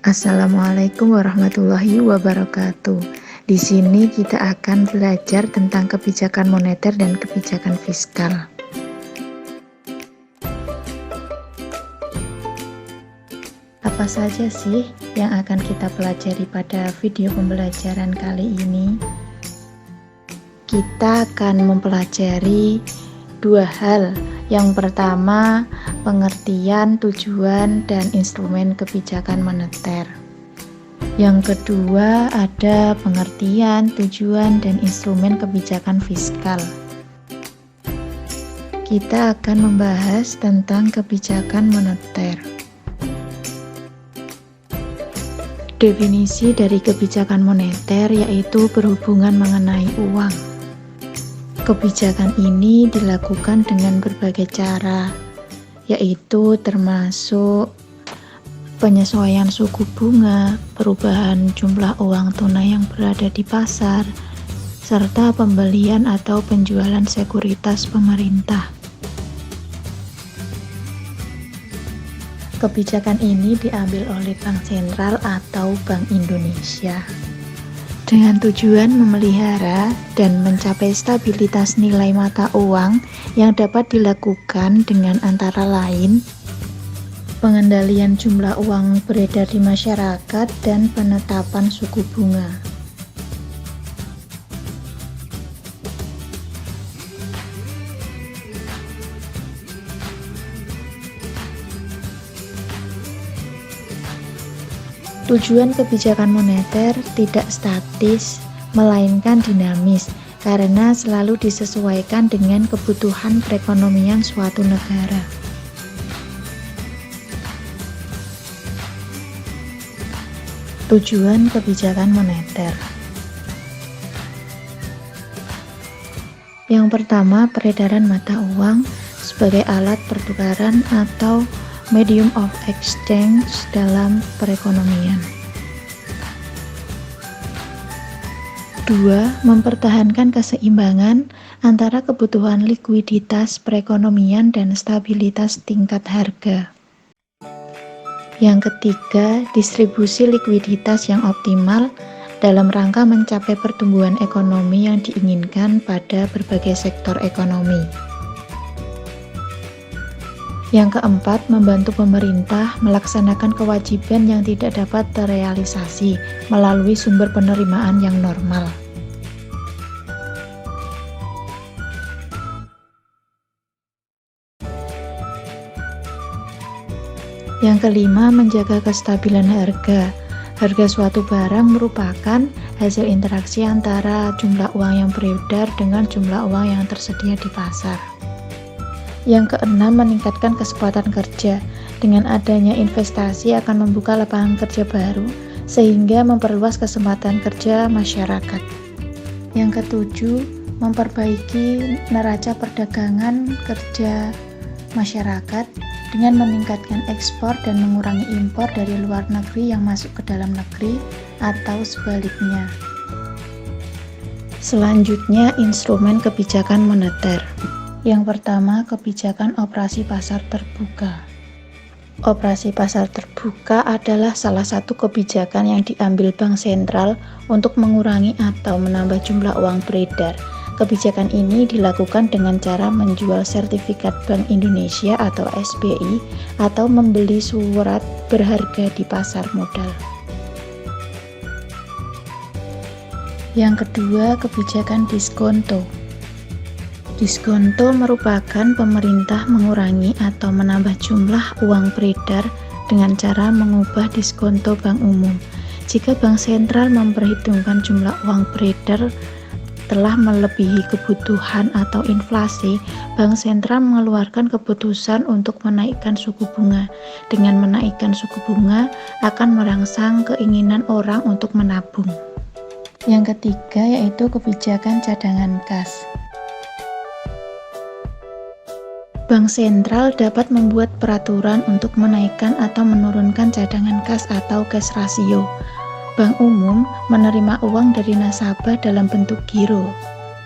Assalamualaikum warahmatullahi wabarakatuh. Di sini kita akan belajar tentang kebijakan moneter dan kebijakan fiskal. Apa saja sih yang akan kita pelajari pada video pembelajaran kali ini? Kita akan mempelajari dua hal. Yang pertama, pengertian, tujuan, dan instrumen kebijakan moneter. Yang kedua, ada pengertian, tujuan, dan instrumen kebijakan fiskal. Kita akan membahas tentang kebijakan moneter. Definisi dari kebijakan moneter yaitu berhubungan mengenai uang. Kebijakan ini dilakukan dengan berbagai cara, yaitu termasuk penyesuaian suku bunga, perubahan jumlah uang tunai yang berada di pasar, serta pembelian atau penjualan sekuritas pemerintah. Kebijakan ini diambil oleh Bank Sentral atau Bank Indonesia dengan tujuan memelihara dan mencapai stabilitas nilai mata uang yang dapat dilakukan dengan antara lain pengendalian jumlah uang beredar di masyarakat dan penetapan suku bunga. Tujuan kebijakan moneter tidak statis, melainkan dinamis, karena selalu disesuaikan dengan kebutuhan perekonomian suatu negara. Tujuan kebijakan moneter. Yang pertama, peredaran mata uang sebagai alat pertukaran atau medium of exchange dalam perekonomian. 2. Mempertahankan keseimbangan antara kebutuhan likuiditas perekonomian dan stabilitas tingkat harga. Yang ketiga, distribusi likuiditas yang optimal dalam rangka mencapai pertumbuhan ekonomi yang diinginkan pada berbagai sektor ekonomi. Yang keempat, membantu pemerintah melaksanakan kewajiban yang tidak dapat terrealisasi melalui sumber penerimaan yang normal. Yang kelima, menjaga kestabilan harga. Harga suatu barang merupakan hasil interaksi antara jumlah uang yang beredar dengan jumlah uang yang tersedia di pasar. Yang keenam, meningkatkan kesempatan kerja. Dengan adanya investasi akan membuka lapangan kerja baru, sehingga memperluas kesempatan kerja masyarakat. Yang ketujuh, memperbaiki neraca perdagangan kerja masyarakat dengan meningkatkan ekspor dan mengurangi impor dari luar negeri yang masuk ke dalam negeri atau sebaliknya. Selanjutnya, instrumen kebijakan moneter. Yang pertama, kebijakan operasi pasar terbuka. Operasi pasar terbuka adalah salah satu kebijakan yang diambil Bank Sentral untuk mengurangi atau menambah jumlah uang beredar. Kebijakan ini dilakukan dengan cara menjual sertifikat Bank Indonesia atau SBI atau membeli surat berharga di pasar modal. Yang kedua, kebijakan diskonto. Diskonto merupakan pemerintah mengurangi atau menambah jumlah uang beredar dengan cara mengubah diskonto bank umum. Jika Bank Sentral memperhitungkan jumlah uang beredar telah melebihi kebutuhan atau inflasi, Bank Sentral mengeluarkan keputusan untuk menaikkan suku bunga. Dengan menaikkan suku bunga akan merangsang keinginan orang untuk menabung. Yang ketiga yaitu kebijakan cadangan kas. Bank Sentral dapat membuat peraturan untuk menaikkan atau menurunkan cadangan kas atau cash ratio. Bank umum menerima uang dari nasabah dalam bentuk giro,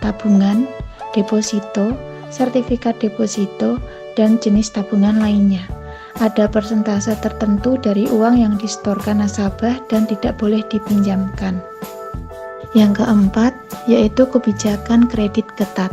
tabungan, deposito, sertifikat deposito, dan jenis tabungan lainnya. Ada persentase tertentu dari uang yang disetorkan nasabah dan tidak boleh dipinjamkan. Yang keempat, yaitu kebijakan kredit ketat.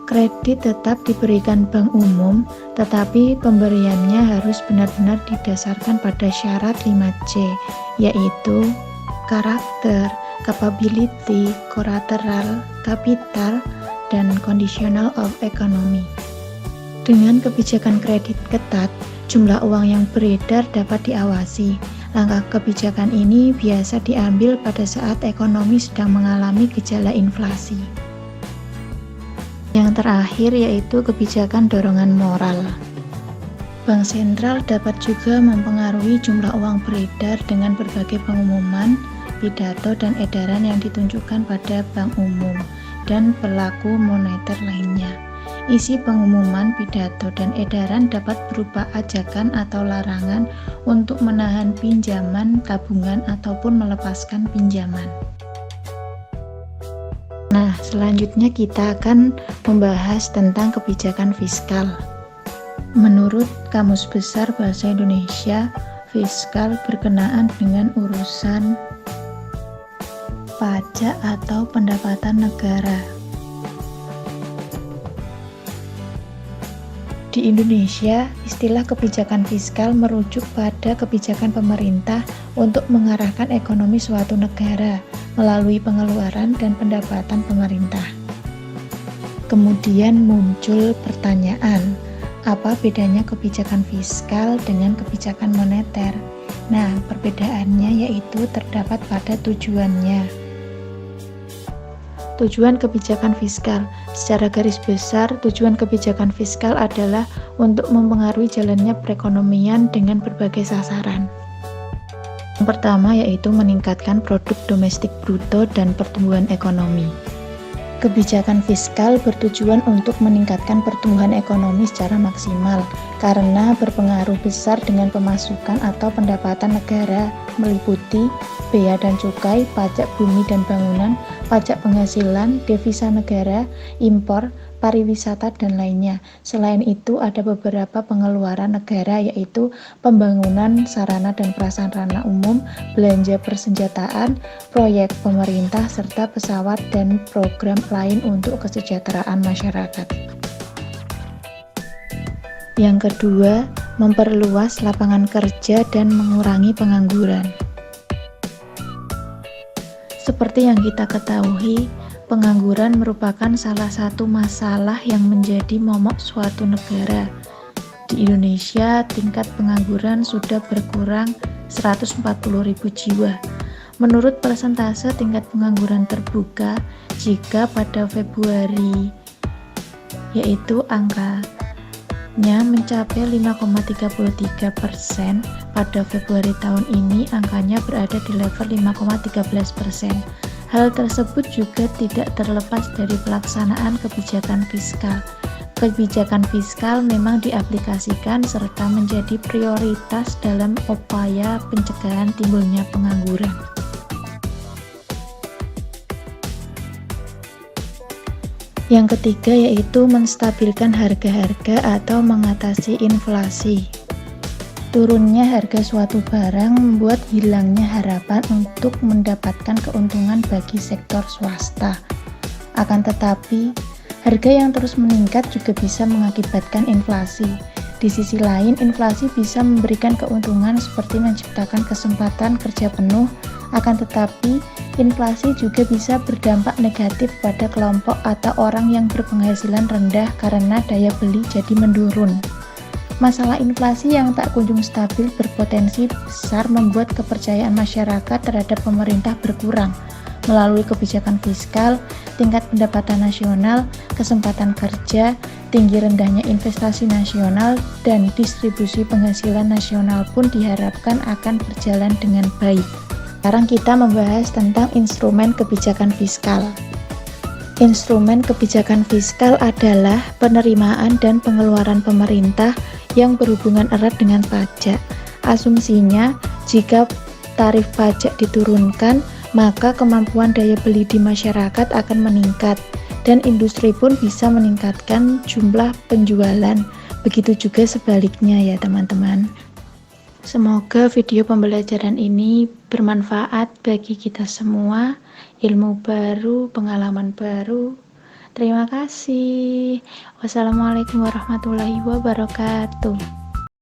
Kredit tetap diberikan bank umum, tetapi pemberiannya harus benar-benar didasarkan pada syarat 5C, yaitu karakter, capability, collateral, capital, dan conditional of economy. Dengan kebijakan kredit ketat, jumlah uang yang beredar dapat diawasi. Langkah kebijakan ini biasa diambil pada saat ekonomi sedang mengalami gejala inflasi. Yang terakhir yaitu kebijakan dorongan moral. Bank sentral dapat juga mempengaruhi jumlah uang beredar dengan berbagai pengumuman, pidato, dan edaran yang ditunjukkan pada bank umum dan pelaku moneter lainnya. Isi pengumuman, pidato, dan edaran dapat berupa ajakan atau larangan untuk menahan pinjaman, tabungan, ataupun melepaskan pinjaman. Nah, selanjutnya kita akan membahas tentang kebijakan fiskal. Menurut Kamus Besar Bahasa Indonesia, fiskal berkenaan dengan urusan pajak atau pendapatan negara. Di Indonesia, istilah kebijakan fiskal merujuk pada kebijakan pemerintah untuk mengarahkan ekonomi suatu negara melalui pengeluaran dan pendapatan pemerintah. Kemudian muncul pertanyaan, apa bedanya kebijakan fiskal dengan kebijakan moneter? Nah, perbedaannya yaitu terdapat pada tujuannya. Tujuan kebijakan fiskal. Secara garis besar, tujuan kebijakan fiskal adalah untuk mempengaruhi jalannya perekonomian dengan berbagai sasaran. Yang pertama yaitu meningkatkan produk domestik bruto dan pertumbuhan ekonomi. Kebijakan fiskal bertujuan untuk meningkatkan pertumbuhan ekonomi secara maksimal karena berpengaruh besar dengan pemasukan atau pendapatan negara meliputi bea dan cukai, pajak bumi dan bangunan, pajak penghasilan, devisa negara, impor, pariwisata, dan lainnya. Selain itu, ada beberapa pengeluaran negara yaitu pembangunan sarana dan prasarana umum, belanja persenjataan, proyek pemerintah, serta pesawat dan program lain untuk kesejahteraan masyarakat. Yang kedua, memperluas lapangan kerja dan mengurangi pengangguran. Seperti yang kita ketahui, pengangguran merupakan salah satu masalah yang menjadi momok suatu negara. Di Indonesia, tingkat pengangguran sudah berkurang 140.000 jiwa. Menurut persentase tingkat pengangguran terbuka, jika pada Februari, yaitu angkanya mencapai 5,33%, pada Februari tahun ini angkanya berada di level 5,13%. Hal tersebut juga tidak terlepas dari pelaksanaan kebijakan fiskal. Kebijakan fiskal memang diaplikasikan serta menjadi prioritas dalam upaya pencegahan timbulnya pengangguran. Yang ketiga yaitu menstabilkan harga-harga atau mengatasi inflasi. Turunnya harga suatu barang membuat hilangnya harapan untuk mendapatkan keuntungan bagi sektor swasta. Akan tetapi, harga yang terus meningkat juga bisa mengakibatkan inflasi. Di sisi lain, inflasi bisa memberikan keuntungan seperti menciptakan kesempatan kerja penuh, akan tetapi inflasi juga bisa berdampak negatif pada kelompok atau orang yang berpenghasilan rendah karena daya beli jadi menurun. Masalah inflasi yang tak kunjung stabil berpotensi besar membuat kepercayaan masyarakat terhadap pemerintah berkurang. Melalui kebijakan fiskal, tingkat pendapatan nasional, kesempatan kerja, tinggi rendahnya investasi nasional, dan distribusi penghasilan nasional pun diharapkan akan berjalan dengan baik. Sekarang kita membahas tentang instrumen kebijakan fiskal. Instrumen kebijakan fiskal adalah penerimaan dan pengeluaran pemerintah yang berhubungan erat dengan pajak. Asumsinya, jika tarif pajak diturunkan, maka kemampuan daya beli di masyarakat akan meningkat dan industri pun bisa meningkatkan jumlah penjualan. Begitu juga sebaliknya ya teman-teman. Semoga video pembelajaran ini bermanfaat bagi kita semua, ilmu baru, pengalaman baru. Terima kasih. Wassalamualaikum warahmatullahi wabarakatuh.